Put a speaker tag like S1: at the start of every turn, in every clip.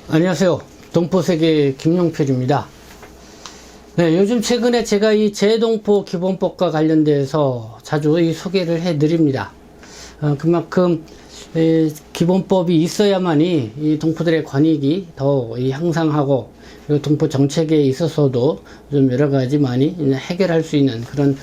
S1: 안녕하세요. 동포세계 김용필입니다. 네, 요즘 최근에 제가 이 재동포 기본법과 관련돼서 자주 소개를 해드립니다. 그만큼 기본법이 있어야만이 이 동포들의 권익이 더 향상하고, 그리고 동포 정책에 있어서도 좀 여러 가지 많이 해결할 수 있는 그런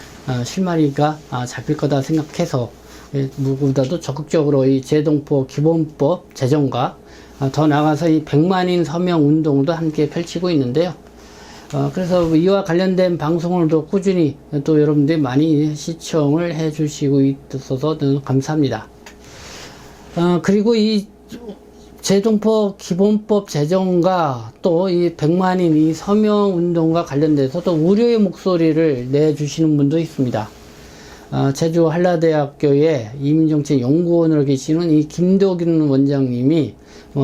S1: 실마리가 잡힐 거다 생각해서 누구보다도 적극적으로 이 재동포 기본법 제정과 더 나아가서 이 100만인 서명 운동도 함께 펼치고 있는데요. 그래서 이와 관련된 방송을 또 꾸준히 또 여러분들이 많이 시청을 해 주시고 있어서 감사합니다. 그리고 이 재동포 기본법 제정과 또 이 100만인 이 서명 운동과 관련돼서 또 우려의 목소리를 내주시는 분도 있습니다. 제주 한라대학교의 이민정책연구원으로 계시는 이 김도균 원장님이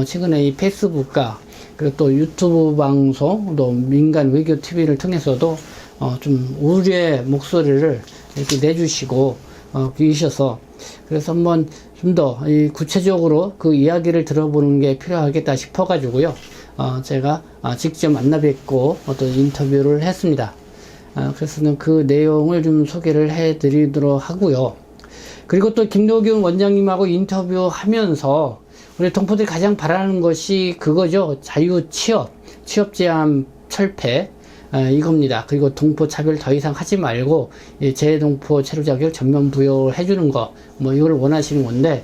S1: 최근에 이 페이스북과 그리고 또 유튜브 방송, 또 민간 외교 TV를 통해서도 좀 우려의 목소리를 이렇게 내주시고 계셔서, 그래서 한번 좀 더 구체적으로 그 이야기를 들어보는 게 필요하겠다 싶어가지고요. 제가 직접 만나 뵙고 어떤 인터뷰를 했습니다. 그래서 그 내용을 좀 소개를 해드리도록 하고요. 그리고 또 김도균 원장님하고 인터뷰하면서 우리 동포들이 가장 바라는 것이 그거죠. 자유 취업, 취업 제한 철폐, 이겁니다. 그리고 동포 차별 더 이상 하지 말고 재동포 체류 자격 전면 부여를 해주는 거, 이걸 원하시는 건데,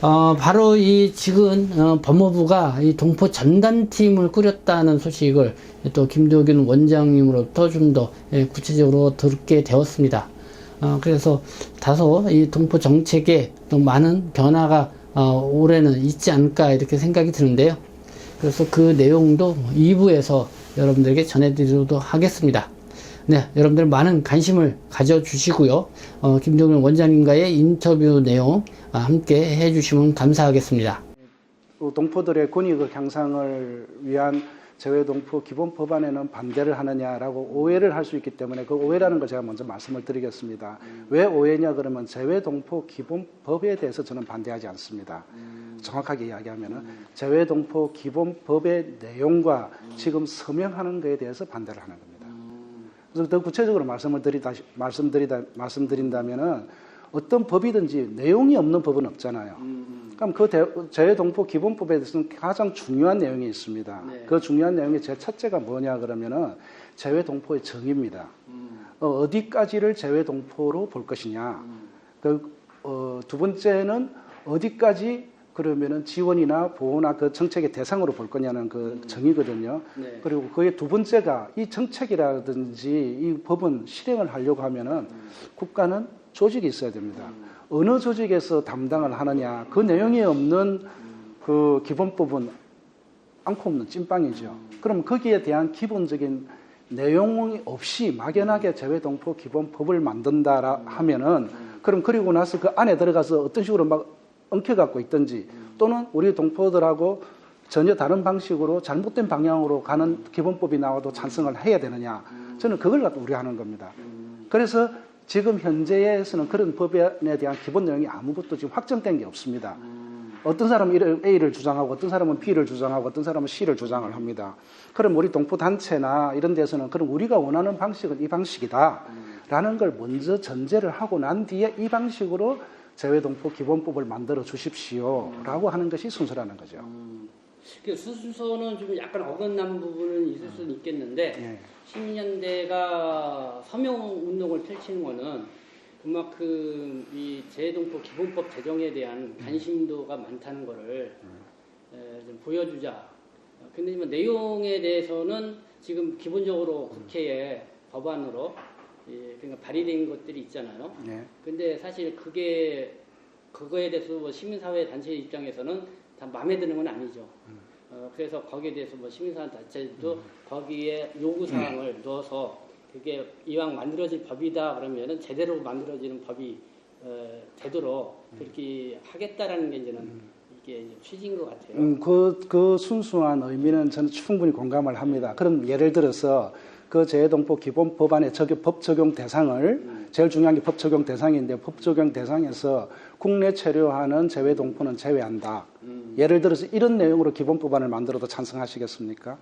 S1: 바로 이 지금 법무부가 이 동포 전단팀을 꾸렸다는 소식을 또 김도균 원장님으로부터 좀 더 구체적으로 듣게 되었습니다. 그래서 다소 이 동포 정책에 또 많은 변화가 올해는 있지 않을까 이렇게 생각이 드는데요. 그래서 그 내용도 2부에서 여러분들에게 전해드리도록 하겠습니다. 네, 여러분들 많은 관심을 가져주시고요. 김도균 원장님과의 인터뷰 내용 함께 해주시면 감사하겠습니다.
S2: 동포들의 권익 향상을 위한 재외동포 기본법안에는 반대를 하느냐라고 오해를 할 수 있기 때문에 그 오해라는 걸 제가 먼저 말씀을 드리겠습니다. 왜 오해냐 그러면 재외동포 기본법에 대해서 저는 반대하지 않습니다. 정확하게 이야기하면은 재외동포 기본법의 내용과 지금 서명하는 것에 대해서 반대를 하는 겁니다. 그래서 더 구체적으로 말씀드린다면은 어떤 법이든지 내용이 없는 법은 없잖아요. 그럼 그 재외동포 기본법에 대해서는 가장 중요한 내용이 있습니다. 네. 그 중요한 내용의 제 첫째가 뭐냐 그러면은 재외동포의 정의입니다. 어디까지를 재외동포로 볼 것이냐. 두 번째는 어디까지 그러면은 지원이나 보호나 그 정책의 대상으로 볼 거냐는 그 정의거든요. 네. 그리고 그의 두 번째가 이 정책이라든지 이 법은 실행을 하려고 하면은 국가는 조직이 있어야 됩니다. 어느 조직에서 담당을 하느냐, 그 내용이 없는 그 기본법은 않고 없는 찐빵이죠. 그럼 거기에 대한 기본적인 내용이 없이 막연하게 재외동포 기본법을 만든다 하면은, 그럼 그리고 나서 그 안에 들어가서 어떤 식으로 막 엉켜갖고 있든지, 또는 우리 동포들하고 전혀 다른 방식으로 잘못된 방향으로 가는 기본법이 나와도 찬성을 해야 되느냐, 저는 그걸 갖고 우려하는 겁니다. 그래서 지금 현재에서는 그런 법안에 대한 기본 내용이 아무것도 지금 확정된 게 없습니다. 어떤 사람은 A를 주장하고 어떤 사람은 B를 주장하고 어떤 사람은 C를 주장을 합니다. 그럼 우리 동포단체나 이런 데서는 그럼 우리가 원하는 방식은 이 방식이다 라는 걸 먼저 전제를 하고 난 뒤에 이 방식으로 재외동포 기본법을 만들어 주십시오 라고 하는 것이 순서라는 거죠.
S1: 그 순서는 좀 약간 어긋난 부분은 있을 수는 있겠는데,
S2: 예.
S1: 시민연대가 서명 운동을 펼치는 거는 그만큼 이 재동포 기본법 제정에 대한 관심도가 많다는 거를 좀 보여주자. 근데 내용에 대해서는 지금 기본적으로 국회에 법안으로 그러니까 발의된 것들이 있잖아요.
S2: 네.
S1: 근데 사실 그거에 대해서 시민사회 단체 입장에서는 다 마음에 드는 건 아니죠. 그래서 거기에 대해서 시민사회 단체도 거기에 요구사항을 넣어서 그게 이왕 만들어질 법이다 그러면은 제대로 만들어지는 법이 되도록 그렇게 하겠다라는 게 이제는 이게 취지인 것 같아요.
S2: 그 순수한 의미는 저는 충분히 공감을 합니다. 그럼 예를 들어서 그 재외동포 기본법안의 법 적용 대상을 제일 중요한 게 법 적용 대상인데 법 적용 대상에서 국내 체류하는 재외동포는 제외한다. 예를 들어서 이런 내용으로 기본법안을 만들어도 찬성하시겠습니까?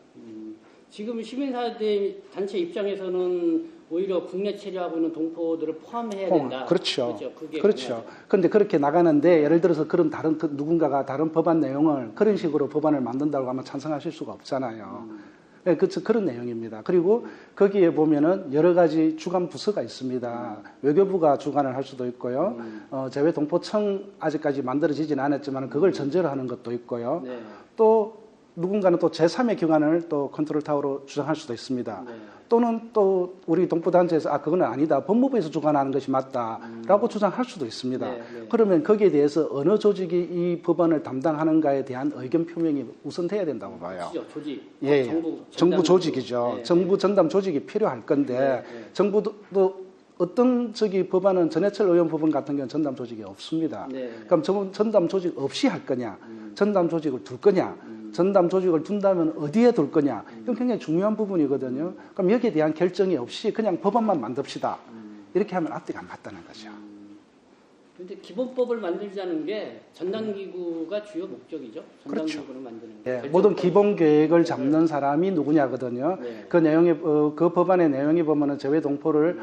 S1: 지금 시민사회 단체 입장에서는 오히려 국내 체류하고 있는 동포들을 포함해야 된다.
S2: 그렇죠.
S1: 그게
S2: 그렇죠. 그런데 그렇게 나가는데 예를 들어서 그런 다른 누군가가 다른 법안 내용을 그런 식으로 법안을 만든다고 하면 찬성하실 수가 없잖아요. 네, 그런 내용입니다. 그리고 거기에 보면은 여러 가지 주관 부서가 있습니다. 외교부가 주관을 할 수도 있고요. 재외동포청 아직까지 만들어지진 않았지만 그걸 전제로 하는 것도 있고요.
S1: 네.
S2: 또 누군가는 또 제3의 기관을 또 컨트롤 타워로 주장할 수도 있습니다.
S1: 네.
S2: 또는 또 우리 동포단체에서 그건 아니다. 법무부에서 주관하는 것이 맞다라고 주장할 수도 있습니다.
S1: 네, 네.
S2: 그러면 거기에 대해서 어느 조직이 이 법안을 담당하는가에 대한 의견 표명이 우선돼야 된다고 봐요.
S1: 조직.
S2: 예, 정부 조직이죠.
S1: 네,
S2: 정부 전담 조직이 필요할 건데
S1: 네.
S2: 정부도 어떤 법안은 전해철 의원 법안 같은 경우는 전담 조직이 없습니다.
S1: 네.
S2: 그럼 전담 조직 없이 할 거냐? 전담 조직을 둘 거냐? 전담 조직을 둔다면 어디에 둘 거냐? 이건 굉장히 중요한 부분이거든요. 그럼 여기에 대한 결정이 없이 그냥 법안만 만듭시다. 이렇게 하면 앞뒤가 안 맞다는 거죠.
S1: 그런데 기본법을 만들자는 게 전담기구가 주요 목적이죠. 전담기구를 만드는 게.
S2: 예, 모든 기본 계획을 잡는 사람이 누구냐거든요.
S1: 네.
S2: 그 내용에 그 법안의 내용에 보면은 재외 동포를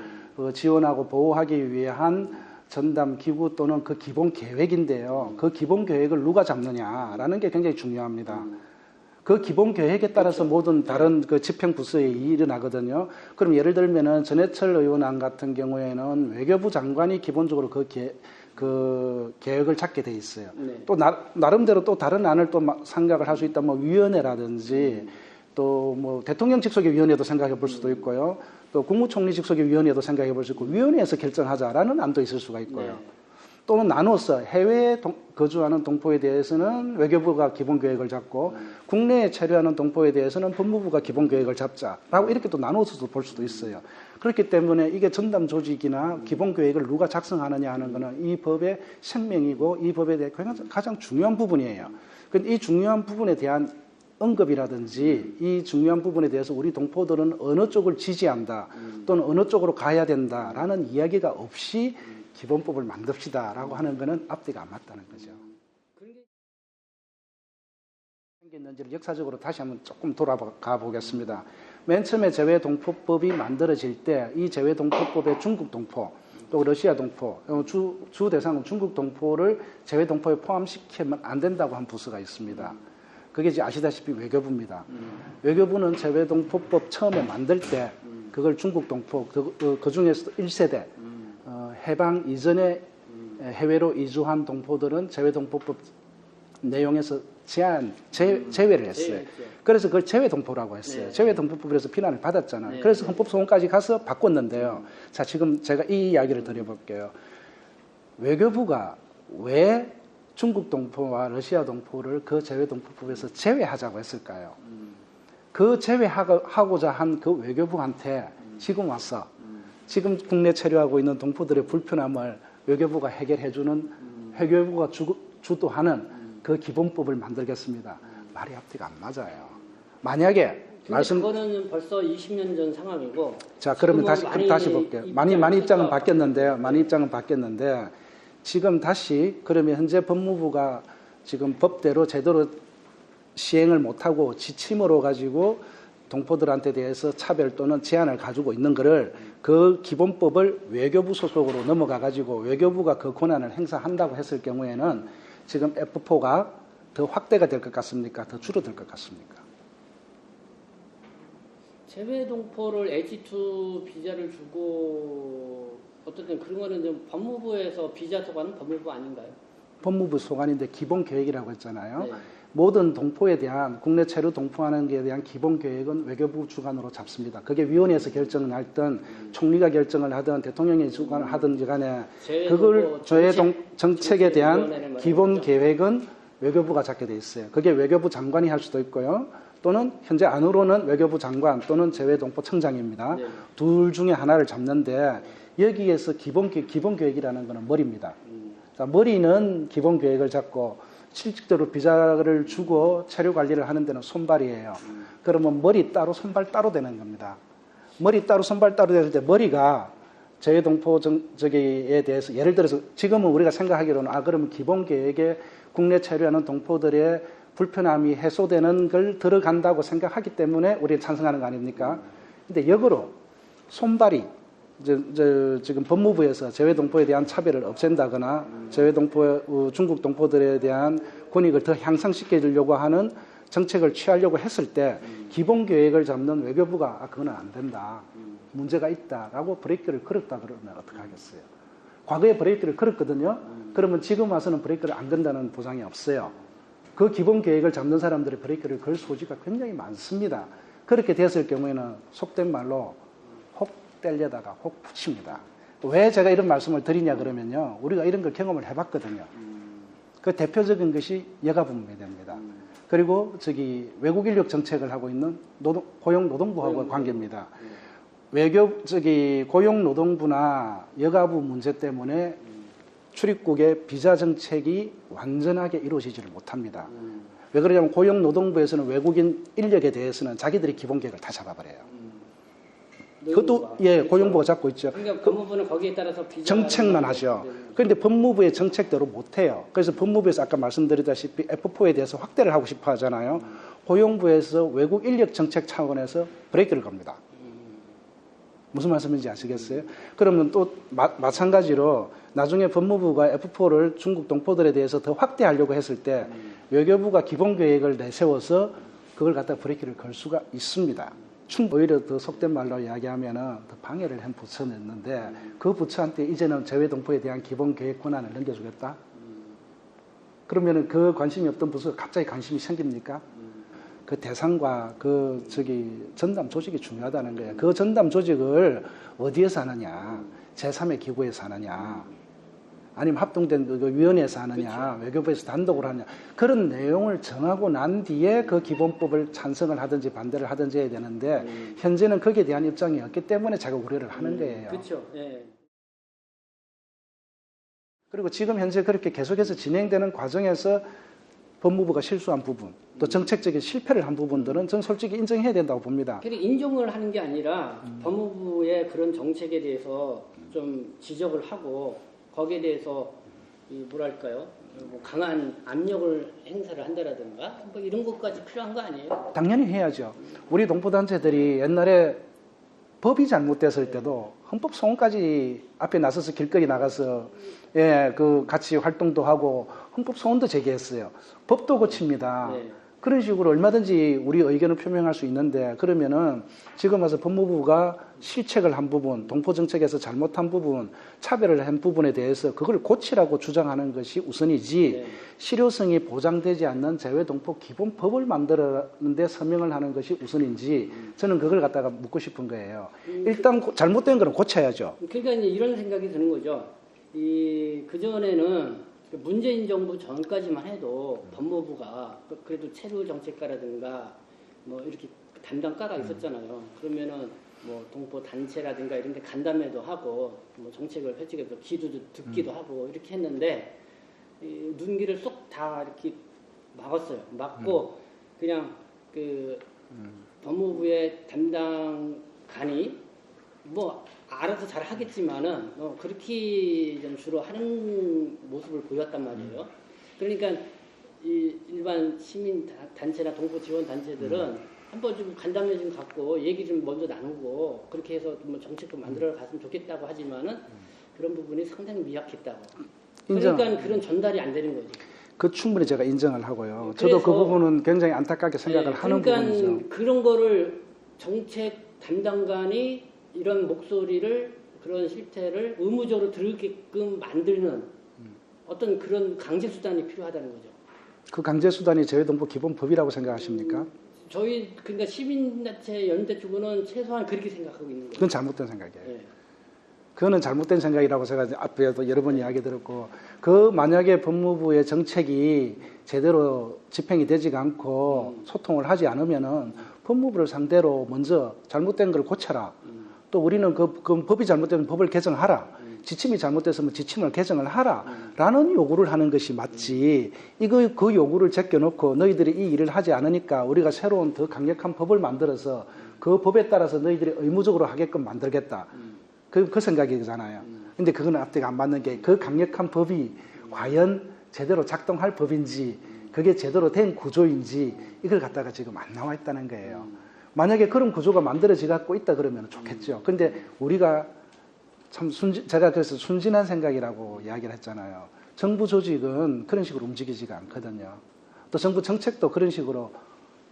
S2: 지원하고 보호하기 위한 전담 기구 또는 그 기본 계획인데요. 그 기본 계획을 누가 잡느냐라는 게 굉장히 중요합니다. 그 기본 계획에 따라서 모든 다른 그 집행 부서에 일어나거든요. 그럼 예를 들면은 전해철 의원안 같은 경우에는 외교부 장관이 기본적으로 그 계획을 잡게 돼 있어요.
S1: 네.
S2: 또 나름대로 또 다른 안을 또 생각을 할 수 있다. 뭐 위원회라든지 또 뭐 대통령 직속의 위원회도 생각해 볼 수도 있고요. 또 국무총리 직속의 위원회도 생각해 볼 수 있고 위원회에서 결정하자라는 안도 있을 수가 있고요.
S1: 네.
S2: 또는 나눠서 해외에 거주하는 동포에 대해서는 외교부가 기본 계획을 잡고 국내에 체류하는 동포에 대해서는 법무부가 기본 계획을 잡자라고 이렇게 또 나눠서 볼 수도 있어요. 그렇기 때문에 이게 전담 조직이나 기본 계획을 누가 작성하느냐 하는 것은 이 법의 생명이고 이 법에 대해 가장 중요한 부분이에요. 이 중요한 부분에 대한 언급이라든지 이 중요한 부분에 대해서 우리 동포들은 어느 쪽을 지지한다 또는 어느 쪽으로 가야 된다라는 이야기가 없이 기본법을 만듭시다라고 하는 것은 앞뒤가 안 맞다는 거죠. 생겼는지를 역사적으로 다시 한번 조금 돌아가 보겠습니다. 맨 처음에 재외동포법이 만들어질 때 이 재외동포법에 중국 동포 또 러시아 동포 주 대상은 중국 동포를 재외동포에 포함시키면 안 된다고 한 부서가 있습니다. 그게 이제 아시다시피 외교부입니다. 외교부는 재외동포법 처음에 만들 때 그걸 중국 동포 그 중에서도 1세대 해방 이전에 해외로 이주한 동포들은 재외동포법 내용에서 제외를 했어요. 그래서 그걸 재외동포라고 했어요.
S1: 네.
S2: 재외동포법에서 비난을 받았잖아요.
S1: 네.
S2: 그래서 헌법소원까지 가서 바꿨는데요. 자, 지금 제가 이 이야기를 드려볼게요. 외교부가 왜 중국 동포와 러시아 동포를 그 재외동포법에서 제외하자고 했을까요? 그 제외하고자 한 그 외교부한테 지금 와서 지금 국내 체류하고 있는 동포들의 불편함을 외교부가 해결해주는 외교부가 주도하는 그 기본법을 만들겠습니다. 말이 앞뒤가 안 맞아요. 만약에
S1: 그거는 벌써 20년 전 상황이고.
S2: 자, 그러면 다시 볼게요. 많이 입장은 바뀌었는데요. 많이 입장은 바뀌었는데 지금 다시 그러면 현재 법무부가 지금 법대로 제대로 시행을 못하고 지침으로 가지고 동포들한테 대해서 차별 또는 제한을 가지고 있는 거를 그 기본법을 외교부 소속으로 넘어가 가지고 외교부가 그 권한을 행사한다고 했을 경우에는 지금 F4가 더 확대가 될 것 같습니까? 더 줄어들 것 같습니까?
S1: 재외동포를 H2 비자를 주고 어쨌든 그런 거는 좀 법무부에서 비자 소관은 법무부 아닌가요?
S2: 법무부 소관인데 기본 계획이라고 했잖아요.
S1: 네.
S2: 모든 동포에 대한 국내 체류 동포하는 것에 대한 기본 계획은 외교부 주관으로 잡습니다. 그게 위원회에서 결정을 하든 총리가 결정을 하든 대통령이 주관을 하든 간에 그걸 정책에 대한 기본 계획은 외교부가 잡게 돼 있어요. 그게 외교부 장관이 할 수도 있고요. 또는 현재 안으로는 외교부 장관 또는 재외동포청장입니다.
S1: 네.
S2: 둘 중에 하나를 잡는데 여기에서 기본 계획이라는 것은 머리입니다. 자, 머리는 기본 계획을 잡고 실질적으로 비자를 주고 체류 관리를 하는 데는 손발이에요. 그러면 머리 따로 손발 따로 되는 겁니다. 머리 따로 손발 따로 될 때 머리가 재외동포 저기에 대해서 예를 들어서 지금은 우리가 생각하기로는 그러면 기본 계획에 국내 체류하는 동포들의 불편함이 해소되는 걸 들어간다고 생각하기 때문에 우리가 찬성하는 거 아닙니까? 근데 역으로 손발이 지금 법무부에서 재외동포에 대한 차별을 없앤다거나 중국 동포들에 대한 권익을 더 향상시켜 주려고 하는 정책을 취하려고 했을 때 기본 계획을 잡는 외교부가 그거는 안 된다. 문제가 있다라고 브레이크를 걸었다 그러면 어떡하겠어요? 과거에 브레이크를 걸었거든요. 그러면 지금 와서는 브레이크를 안 건다는 보장이 없어요. 그 기본 계획을 잡는 사람들의 브레이크를 걸 소지가 굉장히 많습니다. 그렇게 됐을 경우에는 속된 말로 혹 때려다가 혹 붙입니다. 왜 제가 이런 말씀을 드리냐 그러면요. 우리가 이런 걸 경험을 해봤거든요. 그 대표적인 것이 여가부문이 됩니다. 그리고 외국 인력 정책을 하고 있는 고용노동부하고의 관계입니다. 고용노동부나 여가부 문제 때문에 출입국의 비자 정책이 완전하게 이루어지지를 못합니다. 왜 그러냐면 고용노동부에서는 외국인 인력에 대해서는 자기들이 기본 계획을 다 잡아버려요. 그것도 고용부가 잡고 있죠.
S1: 그러니까 법무부는 거기에 따라서 비자
S2: 정책만 하죠. 그런데 법무부의 정책대로 못해요. 그래서 법무부에서 아까 말씀드렸다시피 F4에 대해서 확대를 하고 싶어 하잖아요. 고용부에서 외국 인력 정책 차원에서 브레이크를 겁니다. 무슨 말씀인지 아시겠어요? 그러면 또 마찬가지로 나중에 법무부가 F4를 중국 동포들에 대해서 더 확대하려고 했을 때 외교부가 기본 계획을 내세워서 그걸 갖다 브레이크를 걸 수가 있습니다. 오히려 더 속된 말로 이야기하면은 더 방해를 한 부처였는데 그 부처한테 이제는 재외동포에 대한 기본 계획 권한을 넘겨주겠다? 그러면은 그 관심이 없던 부서가 갑자기 관심이 생깁니까? 그 대상과 전담 조직이 중요하다는 거예요. 그 전담 조직을 어디에서 하느냐, 제3의 기구에서 하느냐, 아니면 합동된 그 위원회에서 하느냐, 그렇죠. 외교부에서 단독으로 하느냐, 그런 내용을 정하고 난 뒤에 그 기본법을 찬성을 하든지 반대를 하든지 해야 되는데, 현재는 거기에 대한 입장이 없기 때문에 제가 우려를 하는 거예요.
S1: 그렇죠. 예.
S2: 그리고 지금 현재 그렇게 계속해서 진행되는 과정에서 법무부가 실수한 부분, 또 정책적인 실패를 한 부분들은 저는 솔직히 인정해야 된다고 봅니다.
S1: 그러니까 인정을 하는 게 아니라 법무부의 그런 정책에 대해서 좀 지적을 하고 거기에 대해서 뭐랄까요? 뭐 강한 압력을 행사를 한다라든가 뭐 이런 것까지 필요한 거 아니에요?
S2: 당연히 해야죠. 우리 동포단체들이 옛날에 법이 잘못됐을 때도 헌법 소원까지 앞에 나서서 길거리 나가서 같이 활동도 하고 헌법 소원도 제기했어요. 법도 고칩니다.
S1: 네.
S2: 그런 식으로 얼마든지 우리 의견을 표명할 수 있는데 그러면은 지금 와서 법무부가 실책을 한 부분, 동포정책에서 잘못한 부분, 차별을 한 부분에 대해서 그걸 고치라고 주장하는 것이 우선이지
S1: 네.
S2: 실효성이 보장되지 않는 재외동포 기본법을 만들었는데 서명을 하는 것이 우선인지 저는 그걸 갖다가 묻고 싶은 거예요. 일단 잘못된 거는 고쳐야죠.
S1: 그러니까 이제 이런 생각이 드는 거죠. 그전에는 문재인 정부 전까지만 해도 법무부가 그래도 체류 정책과라든가 뭐 이렇게 담당과가 있었잖아요. 그러면은 뭐 동포 단체라든가 이런 데 간담회도 하고 뭐 정책을 펼치기도 기도도 듣기도 하고 이렇게 했는데 눈길을 쏙 다 이렇게 막았어요. 막고 그냥 법무부의 담당관이 뭐 알아서 잘 하겠지만은 그렇게 좀 주로 하는 모습을 보였단 말이에요. 그러니까 이 일반 시민 단체나 동포 지원 단체들은 한번 좀 간담회 좀 갖고 얘기 좀 먼저 나누고 그렇게 해서 뭐 정책도 만들어 갔으면 좋겠다고 하지만은 그런 부분이 상당히 미약했다고. 그러니까 그런 전달이 안 되는 거지.
S2: 그 충분히 제가 인정을 하고요. 저도 그 부분은 굉장히 안타깝게 생각을 하는 부분이죠.
S1: 그러니까 그런 거를 정책 담당관이 이런 목소리를 그런 실태를 의무적으로 들게끔 만드는 어떤 그런 강제 수단이 필요하다는 거죠.
S2: 그 강제 수단이 재외동포 기본법이라고 생각하십니까?
S1: 저희 그러니까 시민단체 연대 쪽은 최소한 그렇게 생각하고 있는 거예요.
S2: 그건 잘못된 생각이에요.
S1: 네.
S2: 그거는 잘못된 생각이라고 제가 앞에도 여러 번 이야기 들었고 그 만약에 법무부의 정책이 제대로 집행이 되지가 않고 소통을 하지 않으면은 법무부를 상대로 먼저 잘못된 걸 고쳐라. 또 우리는 그 법이 잘못되면 법을 개정하라. 지침이 잘못됐으면 지침을 개정을 하라. 라는 요구를 하는 것이 맞지. 그 요구를 제껴놓고 너희들이 이 일을 하지 않으니까 우리가 새로운 더 강력한 법을 만들어서 그 법에 따라서 너희들이 의무적으로 하게끔 만들겠다. 그 생각이잖아요. 근데 그건 앞뒤가 안 맞는 게 그 강력한 법이 과연 제대로 작동할 법인지 그게 제대로 된 구조인지 이걸 갖다가 지금 안 나와 있다는 거예요. 만약에 그런 구조가 만들어져 갖고 있다 그러면 좋겠죠. 근데 우리가 참 제가 그래서 순진한 생각이라고 이야기를 했잖아요. 정부 조직은 그런 식으로 움직이지가 않거든요. 또 정부 정책도 그런 식으로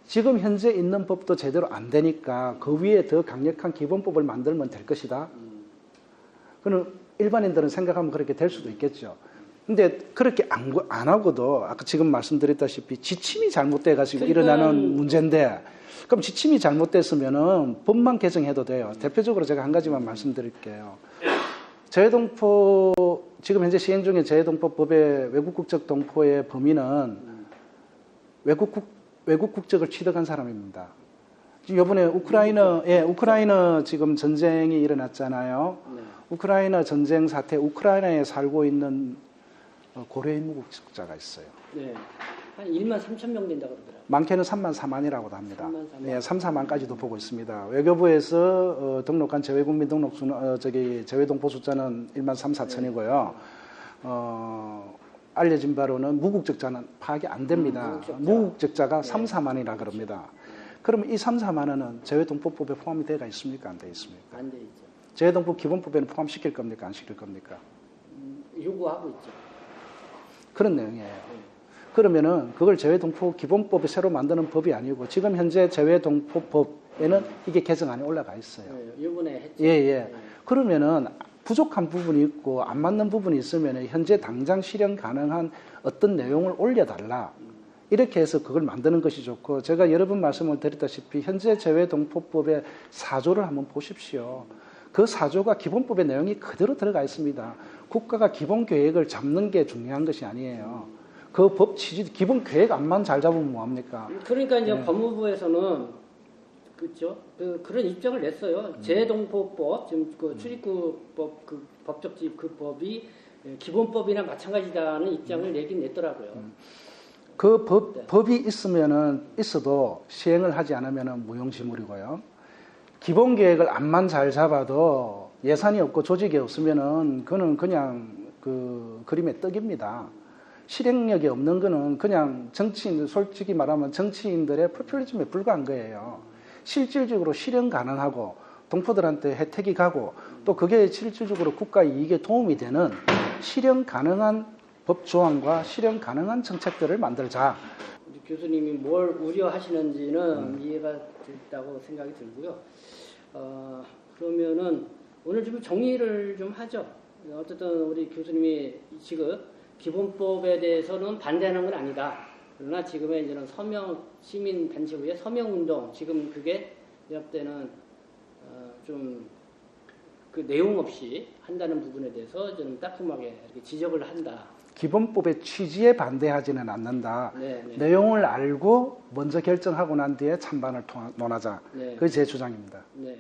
S2: 지금 현재 있는 법도 제대로 안 되니까 그 위에 더 강력한 기본법을 만들면 될 것이다. 그는 일반인들은 생각하면 그렇게 될 수도 있겠죠. 근데 그렇게 안 하고도 아까 지금 말씀드렸다시피 지침이 잘못돼 가지고 일어나는 문제인데 그럼 지침이 잘못됐으면은 법만 개정해도 돼요. 대표적으로 제가 한 가지만 말씀드릴게요. 재외동포 지금 현재 시행 중인 재외동포법의 외국 국적 동포의 범위는 외국 국적을 취득한 사람입니다. 이번에 우크라이나 지금 전쟁이 일어났잖아요.
S1: 네.
S2: 우크라이나 전쟁 사태, 우크라이나에 살고 있는 고려인 무국적자가 있어요.
S1: 네. 한 1만 3천 명 된다고 그러더라고요.
S2: 많게는 3만 4만이라고도 합니다.
S1: 3만 4만.
S2: 네, 3, 4만까지도 보고 있습니다. 외교부에서 등록한 재외국민 등록 수 재외동포 숫자는 1만 3, 4천이고요. 알려진 바로는 무국적자는 파악이 안 됩니다. 무국적자가 3, 4만이라 그럽니다. 그러면 이 3, 4만 원은 재외동포법에 포함이 되어 있습니까? 안 되어 있습니까?
S1: 안 돼 있죠.
S2: 재외동포 기본법에는 포함시킬 겁니까? 안 시킬 겁니까?
S1: 요구하고 있죠.
S2: 그런 내용이에요. 그러면은 그걸 재외동포 기본법에 새로 만드는 법이 아니고 지금 현재 재외동포법에는 이게 개정안에 올라가 있어요.
S1: 네, 요번에 했죠.
S2: 예.
S1: 네.
S2: 그러면은 부족한 부분이 있고 안 맞는 부분이 있으면 현재 당장 실현 가능한 어떤 내용을 올려달라. 이렇게 해서 그걸 만드는 것이 좋고 제가 여러 번 말씀을 드렸다시피 현재 재외동포법의 4조를 한번 보십시오. 그 4조가 기본법의 내용이 그대로 들어가 있습니다. 국가가 기본 계획을 잡는 게 중요한 것이 아니에요. 그 법 취지, 기본 계획 안만 잘 잡으면 뭐합니까?
S1: 그러니까 이제 법무부에서는 그렇죠. 그런 입장을 냈어요. 재동포법 지금 그 출입구법 그 법적집 그 법이 기본법이나 마찬가지다는 입장을 내긴 냈더라고요.
S2: 그 법이 있어도 시행을 하지 않으면 무용지물이고요. 기본 계획을 안만 잘 잡아도 예산이 없고 조직이 없으면은 그는 그냥 그 그림의 떡입니다. 실행력이 없는 거는 그냥 솔직히 말하면 정치인들의 포퓰리즘에 불과한 거예요. 실질적으로 실행 가능하고 동포들한테 혜택이 가고 또 그게 실질적으로 국가 이익에 도움이 되는 실행 가능한 법 조항과 실행 가능한 정책들을 만들자.
S1: 우리 교수님이 뭘 우려하시는지는 이해가 됐다고 생각이 들고요. 그러면은 오늘 좀 정리를 좀 하죠. 어쨌든 우리 교수님이 지금 기본법에 대해서는 반대하는 건 아니다. 그러나 지금의 이제는 시민 단체 후에 서명 운동 지금 그게 내가 볼 때는 좀 그 내용 없이 한다는 부분에 대해서 좀 따끔하게 이렇게 지적을 한다.
S2: 기본법의 취지에 반대하지는 않는다.
S1: 네.
S2: 내용을 알고 먼저 결정하고 난 뒤에 찬반을 논하자.
S1: 네.
S2: 그게 제 주장입니다.
S1: 네.